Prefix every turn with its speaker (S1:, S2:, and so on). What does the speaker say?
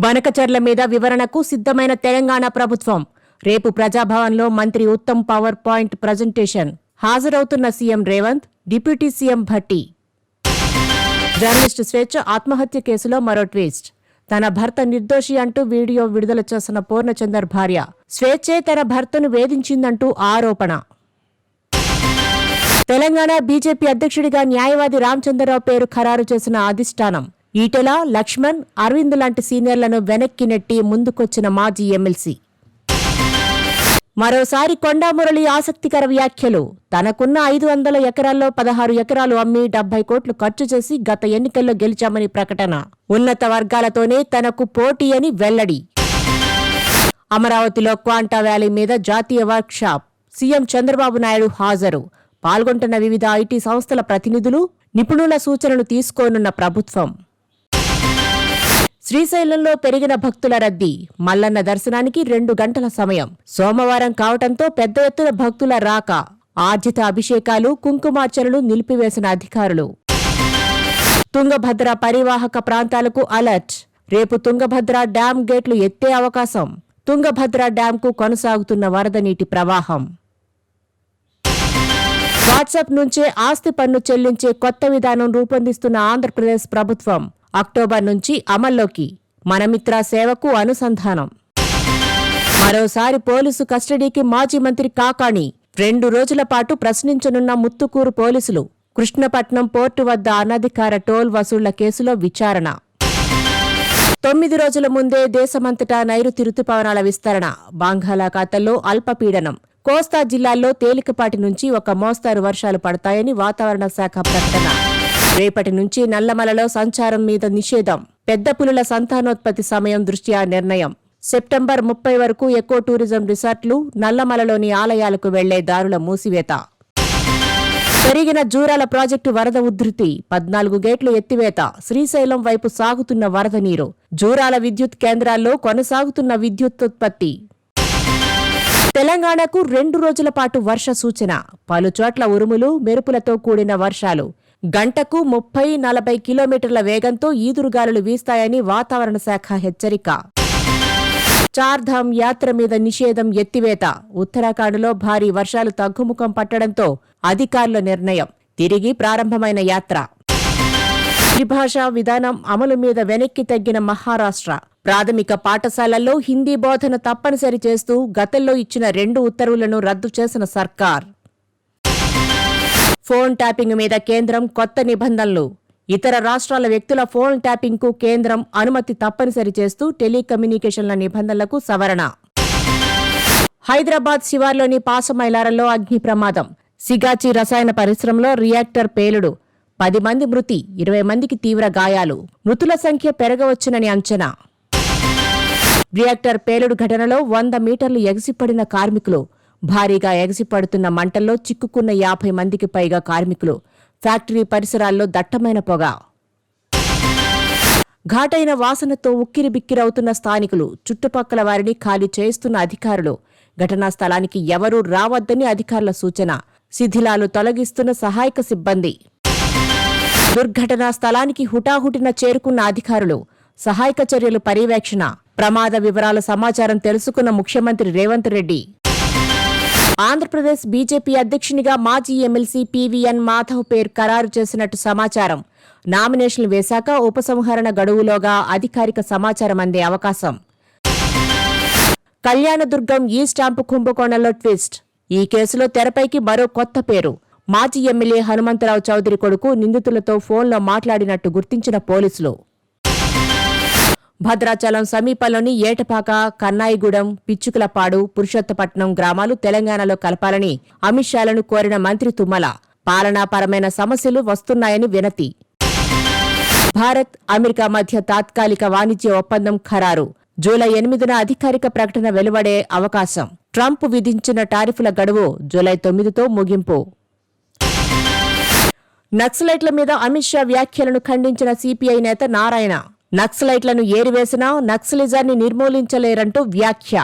S1: బనకచర్ల మీద వివరణకు సిద్ధమైన తెలంగాణ ప్రభుత్వం. రేపు ప్రజాభవన్లో మంత్రి ఉత్తమ్ పవర్ పాయింట్ ప్రజెంటేషన్. హాజరవుతున్న CM Revanth, deputy CM Bhatti. Journalist Swetcha ఆత్మహత్య కేసులో మరో ట్విస్ట్. తన భర్త నిర్దోషి అంటూ వీడియో విడుదల చేసిన పూర్ణచందర్ భార్య స్వేచ్ఛే తన భర్తను వేధించిందంటూ ఆరోపణ. తెలంగాణ బీజేపీ అధ్యక్షుడిగా న్యాయవాది రామచంద్రరావు పేరు ఖరారు చేసిన అధిష్టానం. ఈటెల, లక్ష్మణ్, అరవింద్ లాంటి సీనియర్లను వెనక్కి నెట్టి ముందుకొచ్చిన మాజీ ఎమ్మెల్సీ. మరోసారి కొండా మురళి ఆసక్తికర వ్యాఖ్యలు. తనకున్న 500 ఎకరాల్లో 16 ఎకరాలు అమ్మి 70 కోట్లు ఖర్చు చేసి గత ఎన్నికల్లో గెలిచామని ప్రకటన. ఉన్నత వర్గాలతోనే తనకు పోటీ అని వెల్లడి. అమరావతిలో క్వాంటా వ్యాలీ మీద జాతీయ వర్క్షాప్. సీఎం చంద్రబాబు నాయుడు హాజరు. పాల్గొంటున్న వివిధ ఐటీ సంస్థల ప్రతినిధులు, నిపుణుల సూచనలు తీసుకోనున్న ప్రభుత్వం. శ్రీశైలంలో పెరిగిన భక్తుల రద్దీ. మల్లన్న దర్శనానికి 2 గంటల సమయం. సోమవారం కావటంతో పెద్ద ఎత్తున భక్తుల రాక. ఆర్జిత అభిషేకాలు, కుంకుమార్చనలు నిలిపివేసిన అధికారులు. తుంగభద్ర పరివాహక ప్రాంతాలకు అలర్ట్. రేపు తుంగభద్ర డ్యాం గేట్లు ఎత్తే అవకాశం. తుంగభద్ర డ్యాంకు కొనసాగుతున్న వరద నీటి ప్రవాహం. వాట్సాప్ నుంచే ఆస్తి పన్ను చెల్లించే కొత్త విధానం రూపొందిస్తున్న ఆంధ్రప్రదేశ్ ప్రభుత్వం. అక్టోబర్ నుంచి అమల్లోకి. మనమిత్ర సేవకు అనుసంధానం. మరోసారి పోలీసు కస్టడీకి మాజీ మంత్రి కాకాణి. 2 రోజుల పాటు ప్రశ్నించనున్న ముత్తుకూరు పోలీసులు. కృష్ణపట్నం పోర్టు వద్ద అనధికార టోల్ వసూళ్ల కేసులో విచారణ. 9 రోజుల ముందే దేశమంతటా నైరుతి రుతుపవనాల విస్తరణ. బంగాళాఖాతంలో అల్పపీడనం. కోస్తా జిల్లాల్లో తేలికపాటి నుంచి ఒక మోస్తారు వర్షాలు పడతాయని వాతావరణ శాఖ ప్రకటన. రేపటి నుంచి నల్లమలలో సంచారం మీద నిషేధం. పెద్ద పులుల సంతానోత్పత్తి సమయం దృష్ట్యా నిర్ణయం. సెప్టెంబర్ 30 వరకు ఎకో టూరిజం రిసార్ట్లు, నల్లమలలోని ఆలయాలకు వెళ్లే దారుల మూసివేత. పెరిగిన జూరాల ప్రాజెక్టు వరద ఉధృతి. 14 గేట్లు ఎత్తివేత. శ్రీశైలం వైపు సాగుతున్న వరద నీరు. జూరాల విద్యుత్ కేంద్రాల్లో కొనసాగుతున్న విద్యుత్తుత్పత్తి. తెలంగాణకు 2 రోజుల పాటు వర్ష సూచన. పలుచోట్ల ఉరుములు, మెరుపులతో కూడిన వర్షాలు. గంటకు 30-40 కిలోమీటర్ల వేగంతో ఈదురుగాలులు వీస్తాయని వాతావరణ శాఖ హెచ్చరిక. చార్ధామ్ యాత్ర మీద నిషేధం ఎత్తివేత. ఉత్తరాఖండ్లో భారీ వర్షాలు తగ్గుముఖం పట్టడంతో అధికారుల నిర్ణయం. తిరిగి ప్రారంభమైన యాత్ర. త్రిభాషా విధానం అమలు మీద వెనక్కి తగ్గిన మహారాష్ట్ర. ప్రాథమిక పాఠశాలల్లో హిందీ బోధన తప్పనిసరి చేస్తూ గతంలో ఇచ్చిన 2 ఉత్తర్వులను రద్దు చేసిన సర్కార్. ఫోన్ ట్యాపింగ్ మీద కేంద్రం కొత్త నిబంధనలు. ఇతర రాష్ట్రాల వ్యక్తుల ఫోన్ ట్యాపింగ్కు కేంద్రం అనుమతి తప్పనిసరి చేస్తూ టెలికమ్యూనికేషన్ల నిబంధనలకు సవరణ. హైదరాబాద్ శివార్లోని పాసమైలారంలో అగ్ని ప్రమాదం. సిగాచి రసాయన పరిశ్రమలో రియాక్టర్ పేలుడు. 10 మంది మృతి, 20 మందికి తీవ్ర గాయాలు. మృతుల సంఖ్య పెరగవచ్చునని అంచనా. రియాక్టర్ పేలుడు ఘటనలో 100 మీటర్లు ఎగసిపడిన కార్మికులు. భారీగా ఎగసిపడుతున్న మంటల్లో చిక్కుకున్న 50 మందికి పైగా కార్మికులు. ఫ్యాక్టరీ పరిసరాల్లో దట్టమైన పొగ. ఘాటైన వాసనతో ఉక్కిరిబిక్కిరవుతున్న స్థానికులు. చుట్టుపక్కల వారిని ఖాళీ చేస్తున్న అధికారులు. ఘటనా స్థలానికి ఎవరూ రావద్దని అధికారుల సూచన. శిథిలాలు తొలగిస్తున్న సహాయక సిబ్బంది. దుర్ఘటనా స్థలానికి హుటాహుటిన చేరుకున్న అధికారులు. సహాయక చర్యలు పర్యవేక్షణ. ప్రమాద వివరాల సమాచారం తెలుసుకున్న ముఖ్యమంత్రి రేవంత్ రెడ్డి. ఆంధ్రప్రదేశ్ బీజేపీ అధ్యక్షునిగా మాజీ ఎమ్మెల్సీ పీవీఎన్ మాధవ్ పేరు ఖరారు చేసినట్టు సమాచారం. నామినేషన్లు వేశాక ఉపసంహరణ గడువులోగా అధికారిక సమాచారం అందే అవకాశం. కళ్యాణదుర్గం ఈ స్టాంపు కుంభకోణంలో ట్విస్ట్. ఈ కేసులో తెరపైకి మరో కొత్త పేరు. మాజీ ఎమ్మెల్యే హనుమంతరావు చౌదరి కొడుకు నిందితులతో ఫోన్లో మాట్లాడినట్టు గుర్తించిన పోలీసులు. భద్రాచలం సమీపంలోని ఏటపాక, కన్నాయిగూడెం, పిచ్చుకలపాడు, పురుషోత్తపట్నం గ్రామాలు తెలంగాణలో కలపాలని అమిత్ షాలను కోరిన మంత్రి తుమ్మల. పాలనాపరమైన సమస్యలు వస్తున్నాయని వినతి. భారత్, అమెరికా మధ్య తాత్కాలిక వాణిజ్య ఒప్పందం ఖరారు. జూలై 8న అధికారిక ప్రకటన వెలువడే అవకాశం. ట్రంప్ విధించిన టారిఫుల గడువు జూలై 9తో ముగింపు. నక్సలైట్ల మీద అమిత్ షా వ్యాఖ్యలను ఖండించిన సిపిఐ నేత నారాయణ. నక్సలైట్లను ఏరివేసినా నక్సలిజాన్ని నిర్మూలించలేరంటూ వ్యాఖ్య.